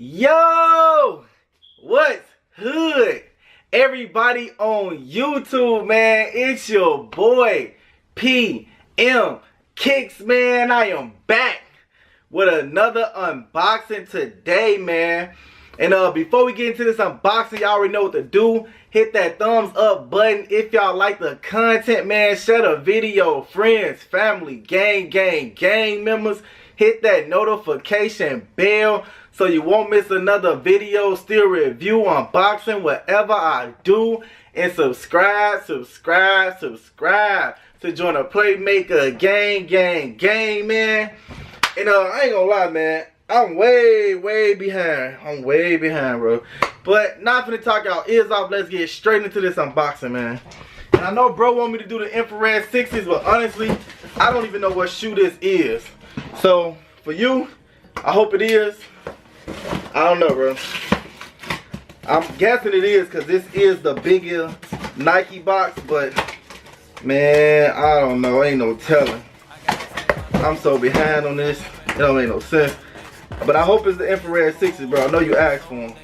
Yo, what's hood? Everybody on YouTube, man, it's your boy PM Kicks, man. I am back with another unboxing today, man. And before we get into this unboxing, y'all already know what to do. Hit that thumbs up button if y'all like the content, man. Share the video, friends, family, gang members. Hit that notification bell so you won't miss another video, still review, unboxing, whatever I do. And subscribe to join the Playmaker gang, man. And I ain't gonna lie, man. I'm way behind. I'm way behind, bro. But not finna talk y'all ears off. Let's get straight into this unboxing, man. And I know bro want me to do the infrared 60s, but honestly, I don't even know what shoe this is. So, for you, I hope it is. I don't know, bro. I'm guessing it is because this is the bigger Nike box, but man, I don't know. Ain't no telling. I'm so behind on this. It don't make no sense. But I hope it's the infrared 60s, bro. I know you asked for them.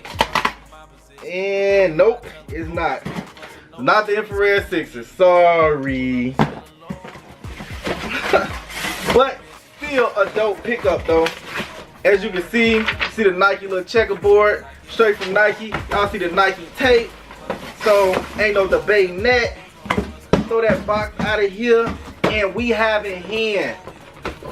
And nope, it's not. It's not the infrared 60s. Sorry. But still a dope pickup, though. As you can see the Nike little checkerboard straight from Nike. Y'all see the Nike tape. So ain't no debating that. Throw that box out of here, and we have in hand,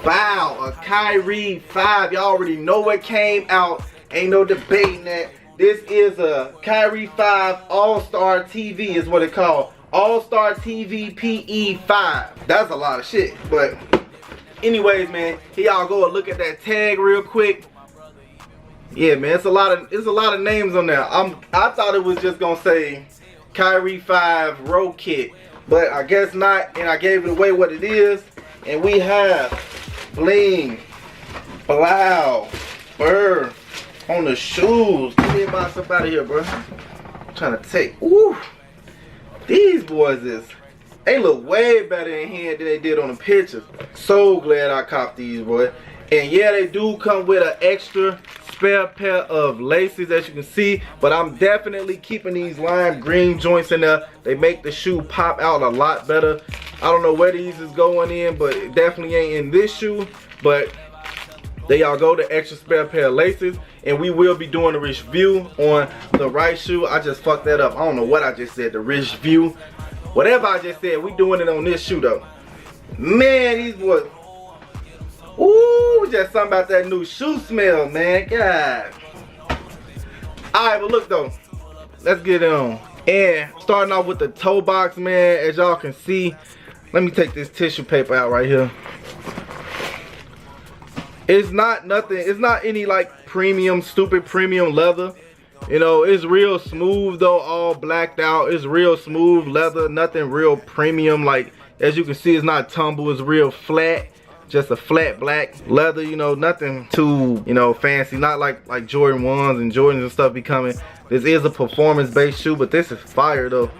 wow, a Kyrie 5. Y'all already know what came out. Ain't no debating that. This is a Kyrie 5 All-Star TV is what it called. All-Star TV PE 5. That's a lot of shit, but anyways, man, here y'all go and look at that tag real quick. Yeah, man, it's a lot of names on there. I thought it was just gonna say Kyrie 5 Rokit, but I guess not, and I gave it away what it is. And we have bling, blow, burr on the shoes. Get me about stuff out of here, bro. I'm trying to take. Ooh, these boys they look way better in here than they did on the pictures. So glad I copped these, boy. And yeah, they do come with an extra spare pair of laces, as you can see. But I'm definitely keeping these lime green joints in there. They make the shoe pop out a lot better. I don't know where these is going in, but it definitely ain't in this shoe. But there y'all go, the extra spare pair of laces. And we will be doing a review on the right shoe. I just fucked that up. I don't know what I just said, the review. Whatever I just said, we doing it on this shoe though. Man, these boys. Ooh, just something about that new shoe smell, man. God. Alright, but look though. Let's get it on. And starting off with the toe box, man, as y'all can see. Let me take this tissue paper out right here. It's not nothing, it's not any like premium, stupid premium leather. You know, it's real smooth though, all blacked out. It's real smooth leather, nothing real premium. Like, as you can see, it's not tumble, it's real flat. Just a flat black leather, you know, nothing too, you know, fancy. Not like Jordan 1s and Jordans and stuff be coming. This is a performance-based shoe, but this is fire though.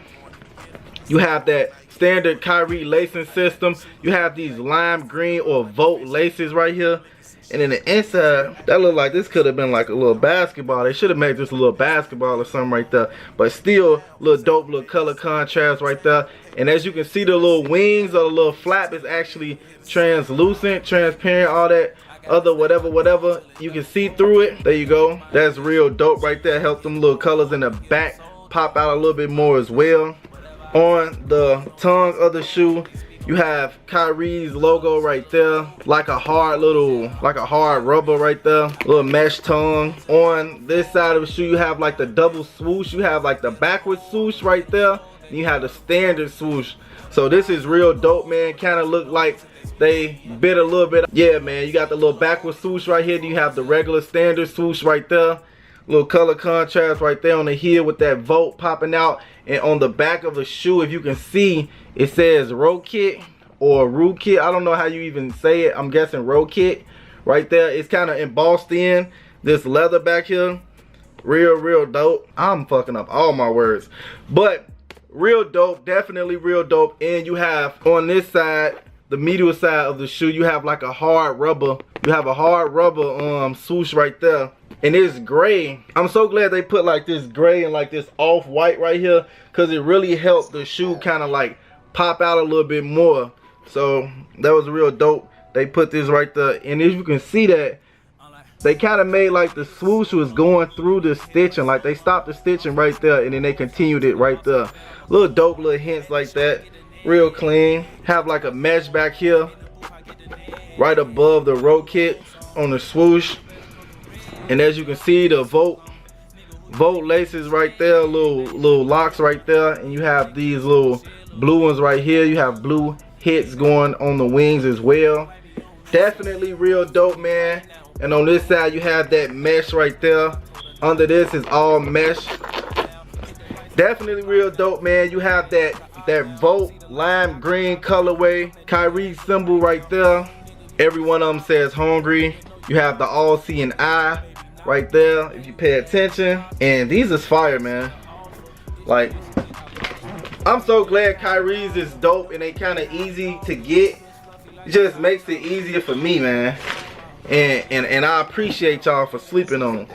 You have that standard Kyrie lacing system. You have these lime green or Volt laces right here. And in the inside, that look like this could have been like a little basketball. They should have made this a little basketball or something right there. But still, little dope, little color contrast right there. And as you can see, the little wings or the little flap is actually translucent, transparent, all that other whatever. You can see through it. There you go. That's real dope right there. Help them little colors in the back pop out a little bit more as well. On the tongue of the shoe, you have Kyrie's logo right there, like a hard rubber right there, little mesh tongue. On this side of the shoe, you have like the double swoosh. You have like the backwards swoosh right there. And you have the standard swoosh. So this is real dope, man. Kind of look like they bit a little bit. Yeah, man, you got the little backwards swoosh right here. Then you have the regular standard swoosh right there. Little color contrast right there on the heel with that Volt popping out. And on the back of the shoe, if you can see, it says Rokit or Rokit. I don't know how you even say it. I'm guessing Rokit right there. It's kind of embossed in this leather back here. Real dope. I'm fucking up all my words. But real dope, definitely real dope. And you have on this side the medial side of the shoe, you have like a hard rubber. You have a hard rubber swoosh right there. And it's gray. I'm so glad they put like this gray and like this off-white right here, because it really helped the shoe kind of like pop out a little bit more. So that was real dope. They put this right there, and as you can see that they kind of made like the swoosh was going through the stitching. Like they stopped the stitching right there and then they continued it right there. Little dope little hints like that. Real clean. Have like a mesh back here right above the Rokit on the swoosh. And as you can see, the Volt laces right there, little locks right there, and you have these little blue ones right here. You have blue hits going on the wings as well. Definitely real dope, man. And on this side you have that mesh right there. Under this is all mesh. Definitely real dope, man. You have that Volt lime green colorway, Kyrie symbol right there. Every one of them says hungry. You have the all seeing eye right there if you pay attention. And these is fire, man. Like, I'm so glad Kyrie's is dope and they kind of easy to get. It just makes it easier for me, man. And I appreciate y'all for sleeping on them.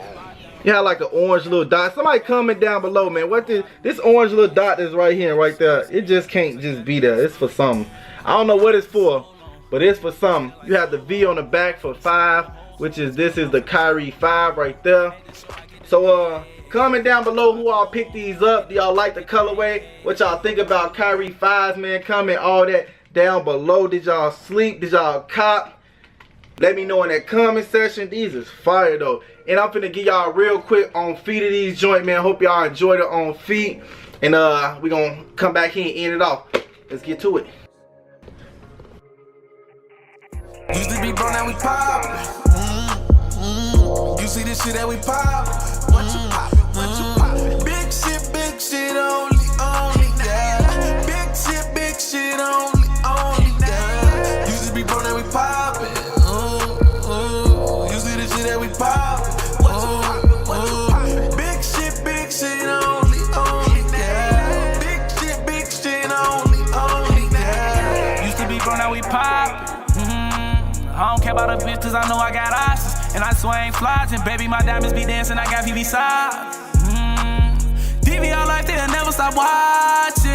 You have like an orange little dot. Somebody comment down below, man. What this orange little dot that's right here and right there, it just can't just be there. It's for something. I don't know what it's for, but it's for something. You have the V on the back for 5, which is, this is the Kyrie 5 right there. So comment down below who all picked these up. Do y'all like the colorway? What y'all think about Kyrie 5s, man? Comment all that down below. Did y'all sleep? Did y'all cop? Let me know in that comment section. These is fire though. And I'm finna give y'all real quick on feet of these joint, man. Hope y'all enjoyed it on feet. And we gonna come back here and end it off. Let's get to it. Used to be broke, now we pop. You see this shit that we pop. What you pop? What you pop? Big shit only, yeah. Big shit only, yeah. Used to be broke, now we poppin'. You see this shit that we pop. Big shit only, yeah. Big shit only, yeah. Used to be broke, now we pop. I don't care about a bitch cause I know I got options. And I swear I ain't flossing. Baby, my diamonds be dancing, I got VV socks. DVR life, they'll never stop watching.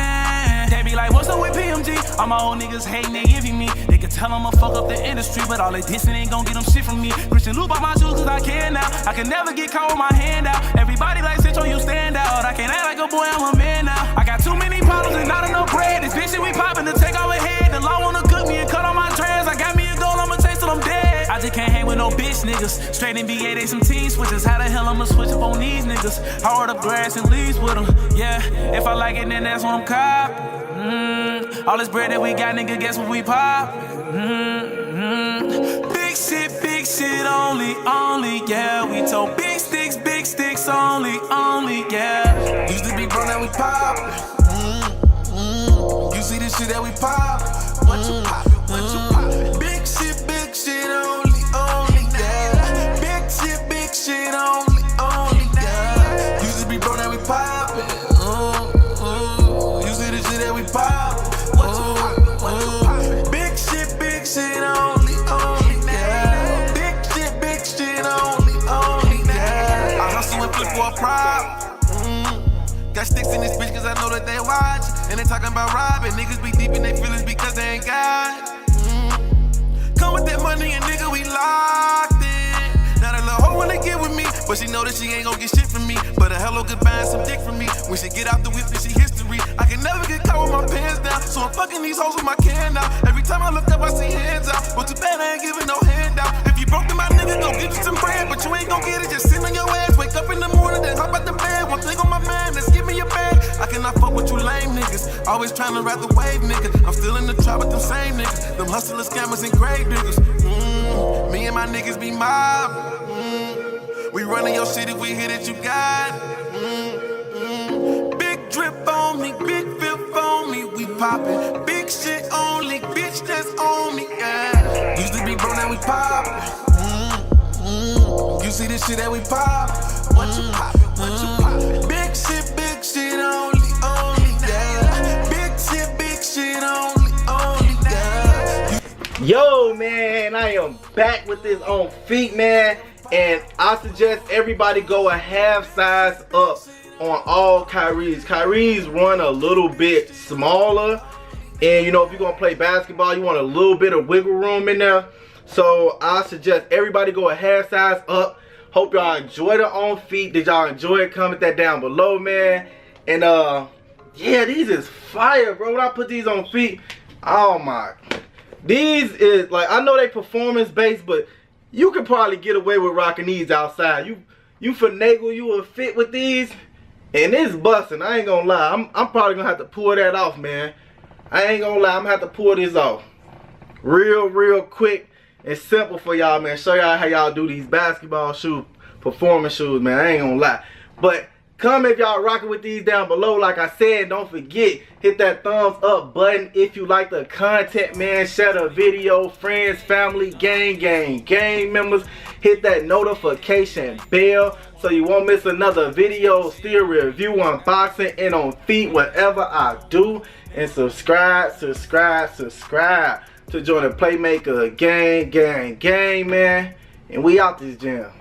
They be like, what's up with PMG? All my old niggas hating, they envy me. They can tell I'ma fuck up the industry, but all they dissing ain't gon' get them shit from me. Christian Loop on my shoes cause I can now. I can never get caught with my hand out. Everybody like sit on you stand out. I can't act like a boy, I'm a man now. I got too many problems and not enough bread. This bitch shit we poppin' to take our head. The law wanna cook me and cut all my dreads. I got me a goal, I'ma chase till I'm dead. I just can't hang with no bitch niggas. Straight NBA, they some team switches. How the hell I'ma switch up on these niggas? I rolled up grass and leaves with them. Yeah, if I like it, then that's what I'm copping. All this bread that we got, nigga, guess what we pop? Big shit only, yeah. We told big sticks only, yeah. Used to be broke, now we pop. You see this shit that we pop. What you pop? What you pop? Big shit only, yeah. Big shit only, yeah. Used to be broke, now we poppin'. You see this shit that we pop. Big shit only, yeah. Big shit only, yeah. I hustle and flip for a prop. Got sticks in this bitch cause I know that they watch. And they talking about robbing. Niggas be deep in their feelings because they ain't got. Come with that money and nigga, we locked in. Now that little hoe wanna get with me, but she know that she ain't gon' get shit from me. But a hello goodbye and some dick from me. When she get out the whip, then she history. I can never get caught with my pants down, so I'm fucking these hoes with my can out. Every time I look up, I see hands out. But too bad I ain't giving no handout. If you broke, then my nigga go get you some bread, but you ain't gon' get it. Just sit on your ass, wake up in the morning, then hop out the bed. One thing on my mind, let's give me a bag. I cannot fuck with you lame niggas. Always trying to ride the wave, nigga. I'm still in the trap with them same niggas. Them hustlers, scammers, and grave diggers. Me and my niggas be mob. We running your shit if we hit it, you got. Big drip on me, big fifth on me. We poppin'. Big shit only, bitch that's on me, yeah. Used to be broke, now we poppin'. You see this shit that we pop. What you pop? What you pop? Big shit only, yeah. Big shit only, yeah. Yo, man, I am back with this on feet, man, and I suggest everybody go a half size up on all Kyrie's. Kyrie's run a little bit smaller, and you know, if you're gonna play basketball, you want a little bit of wiggle room in there. So I suggest everybody go a half size up. Hope y'all enjoyed it on feet. Did y'all enjoy it? Comment that down below, man. And yeah, these is fire, bro. When I put these on feet, oh my. These is like, I know they performance based, but you could probably get away with rocking these outside. You finagle, you will fit with these, and it's busting. I ain't gonna lie. I'm probably gonna have to pull that off, man. I ain't gonna lie. I'm gonna have to pull this off. Real quick and simple for y'all, man. Show y'all how y'all do these basketball shoes, performance shoes, man. I ain't gonna lie. But comment if y'all rocking with these down below. Like I said, don't forget, hit that thumbs up button if you like the content, man. Share the video, friends, family, gang members. Hit that notification bell so you won't miss another video, still review, unboxing, and on feet, whatever I do. And subscribe to join the Playmaker gang, man. And we out this jam.